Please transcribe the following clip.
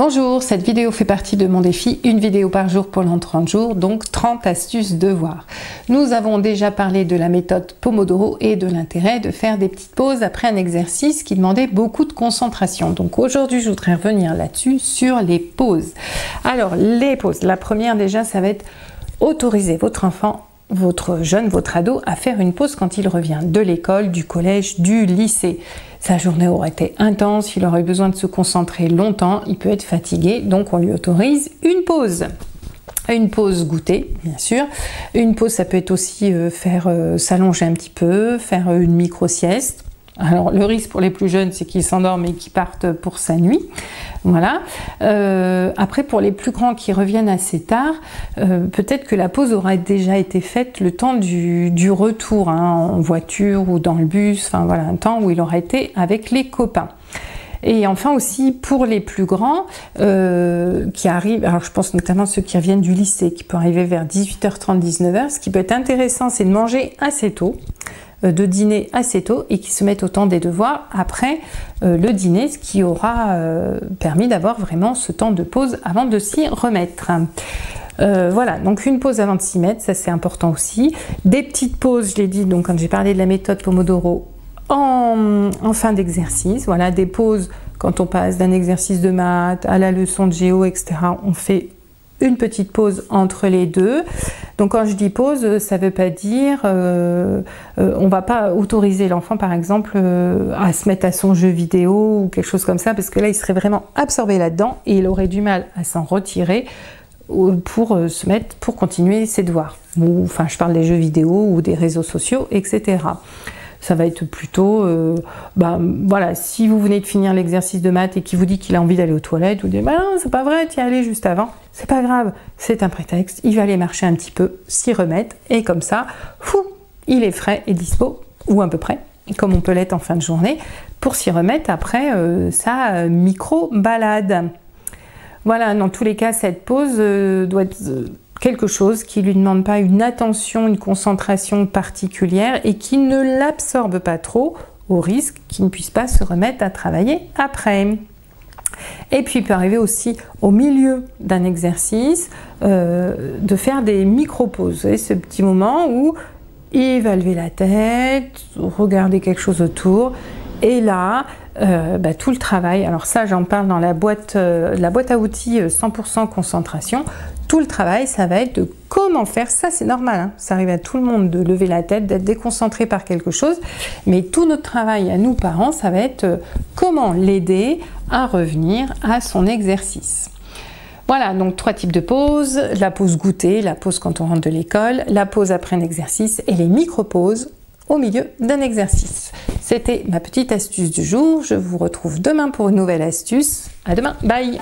Bonjour, cette vidéo fait partie de mon défi, une vidéo par jour pendant 30 jours, donc 30 astuces devoirs. Nous avons déjà parlé de la méthode Pomodoro et de l'intérêt de faire des petites pauses après un exercice qui demandait beaucoup de concentration. Donc aujourd'hui, je voudrais revenir là-dessus, sur les pauses. Alors, les pauses, la première déjà, ça va être autoriser votre enfant, votre jeune, votre ado, à faire une pause quand il revient de l'école, du collège, du lycée. Sa journée aurait été intense, il aurait besoin de se concentrer longtemps, il peut être fatigué, donc on lui autorise une pause. Une pause goûter, bien sûr. Une pause, ça peut être aussi s'allonger un petit peu, faire une micro-sieste. Alors le risque pour les plus jeunes, c'est qu'ils s'endorment et qu'ils partent pour sa nuit. Voilà. Après, pour les plus grands qui reviennent assez tard, peut-être que la pause aura déjà été faite le temps du retour, en voiture ou dans le bus, enfin voilà, un temps où il aura été avec les copains. Et enfin aussi pour les plus grands qui arrivent, alors je pense notamment ceux qui reviennent du lycée, qui peuvent arriver vers 18h30, 19h, ce qui peut être intéressant, c'est de manger assez tôt, de dîner assez tôt et qui se mettent au temps des devoirs après le dîner, ce qui aura permis d'avoir vraiment ce temps de pause avant de s'y remettre. Voilà, donc une pause avant de s'y mettre, ça c'est important aussi. Des petites pauses, je l'ai dit, donc quand j'ai parlé de la méthode Pomodoro, en fin d'exercice, voilà, des pauses quand on passe d'un exercice de maths à la leçon de géo, etc. On fait une petite pause entre les deux. Donc quand je dis pause, ça ne veut pas dire on va pas autoriser l'enfant par exemple à se mettre à son jeu vidéo ou quelque chose comme ça, parce que là il serait vraiment absorbé là-dedans et il aurait du mal à s'en retirer pour se mettre, pour continuer ses devoirs. Ou, enfin je parle des jeux vidéo ou des réseaux sociaux, etc. Ça va être plutôt, voilà, si vous venez de finir l'exercice de maths et qu'il vous dit qu'il a envie d'aller aux toilettes, vous dites, bah non, c'est pas vrai, tu y es allé juste avant. C'est pas grave, c'est un prétexte, il va aller marcher un petit peu, s'y remettre, et comme ça, il est frais et dispo, ou à peu près, comme on peut l'être en fin de journée, pour s'y remettre après sa micro-balade. Voilà, dans tous les cas, cette pause doit être quelque chose qui ne lui demande pas une attention, une concentration particulière et qui ne l'absorbe pas trop, au risque qu'il ne puisse pas se remettre à travailler après. Et puis il peut arriver aussi au milieu d'un exercice de faire des micro-pauses. Vous savez, ce petit moment où il va lever la tête, regarder quelque chose autour, et là, tout le travail, alors ça j'en parle dans la boîte à outils 100% concentration, tout le travail ça va être de comment faire, ça c'est normal, hein, ça arrive à tout le monde de lever la tête, d'être déconcentré par quelque chose, mais tout notre travail à nous parents, ça va être comment l'aider à revenir à son exercice. Voilà, donc 3 types de pauses, la pause goûter, la pause quand on rentre de l'école, la pause après un exercice et les micro-pauses au milieu d'un exercice. C'était ma petite astuce du jour. Je vous retrouve demain pour une nouvelle astuce. À demain, bye!